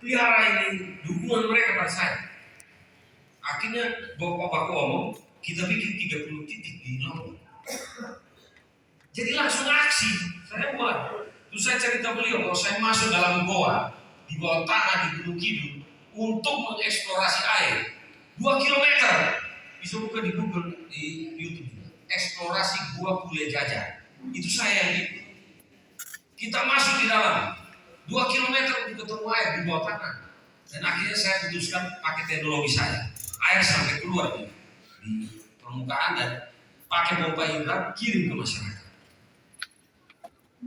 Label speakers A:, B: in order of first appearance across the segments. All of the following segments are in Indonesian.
A: pelihara ini dukungan mereka pada saya. Akhirnya Bapak ngomong, kita bikin 30 titik di Lombok. Jadi langsung aksi, saya buat. Terus saya cerita beliau kalau saya masuk dalam goa di bawah tanah di Gunung Kidul untuk mengeksplorasi air 2 kilometer. Bisa buka di Google, di YouTube. Eksplorasi gua Kuliah Jajar. Itu saya yang itu. Kita masuk di dalam 2 kilometer untuk ketemu air di bawah tanah. Dan akhirnya saya putuskan pakai teknologi saya. Air sampai keluar di permukaan dan pakai pompa hidran kirim ke masyarakat.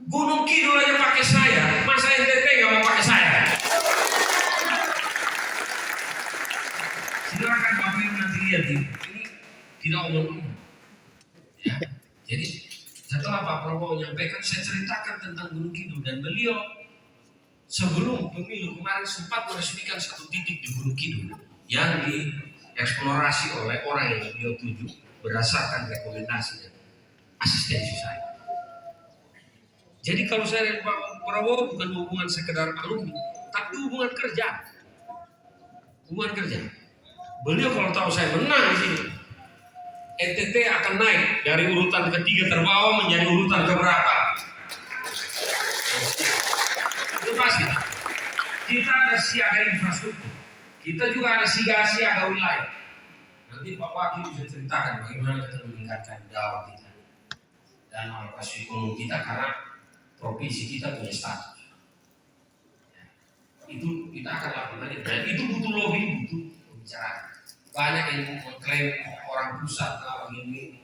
A: Gunung Kidul aja pakai saya, masa NTT nggak mau pakai saya? Silakan Bapak Ibu nanti lihat ini tidak omong-omong. Ya, jadi setelah Pak Prabowo menyampaikan, saya ceritakan tentang Gunung Kidul dan beliau sebelum pemilu kemarin sempat meresmikan satu titik di Gunung Kidul yang dieksplorasi oleh orang yang beliau tuju berdasarkan rekomendasi dan asistensi saya. Jadi kalau saya dan Pak Prabowo bukan hubungan sekedar alumni, tapi hubungan kerja. Hubungan kerja. Beliau kalau tahu saya menang di sini, NTT akan naik dari urutan ketiga terbawah menjadi urutan keberapa? Itu pasti. Kita ada siaga infrastruktur, kita juga ada siaga wilayah. Nanti Pak Wakil bisa ceritakan bagaimana kita meningkatkan dakwah kita dan alokasi ekonomi kita karena provinsi kita punya status. Itu kita akan lakukan dan itu butuh lobby, butuh pembicaraan. Banyak yang mengklaim orang pusat orang ini.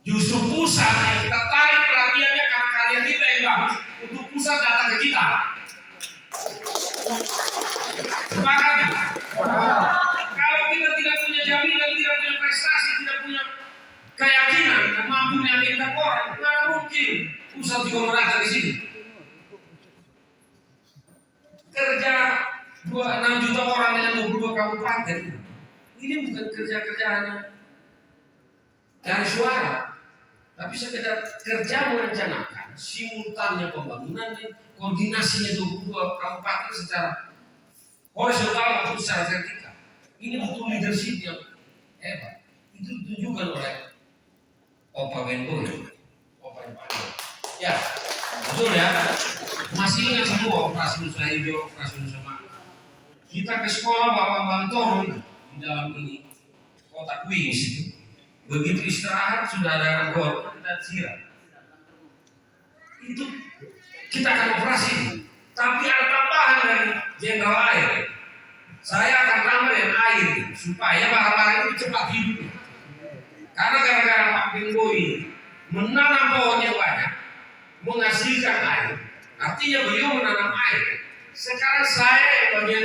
A: Justru pusat yang kita tarik perhatiannya karena kalian kita yang bagus untuk pusat datang ke kita. Sepakat? Kalau kita tidak punya jaminan, tidak punya prestasi, tidak punya keyakinan dan mampu meyakinkan orang, nggak mungkin pusat juga merata di sini. Kerja 6 juta orang dengan 22 kabupaten, ini bukan kerja-kerjaannya dari suara, tapi sekedar kerja merencanakan simultannya pembangunan dan koordinasinya 22 kabupaten secara horizontal maupun secara vertikal. Ini butuh leadership yang hebat. Itu ditunjukkan oleh Opa Benboy, Opa Benboy. Ya, betul ya. Masih ingat semua operasi Nusa Hijau, operasi Nusa Makmur. Kita ke sekolah bawa bantuan di dalam ini kotak wings itu. Begitu istirahat sudah ada gor, kita siram. Itu kita akan operasi. Tapi ada tambahan dari jenderal air. Saya akan tambah dengan air supaya barang-barang itu cepat hidup. Karena gara-gara Pak Benboy menanam pohon yang banyak, menghasilkan air. Artinya beliau menanam air. Sekarang saya yang bagian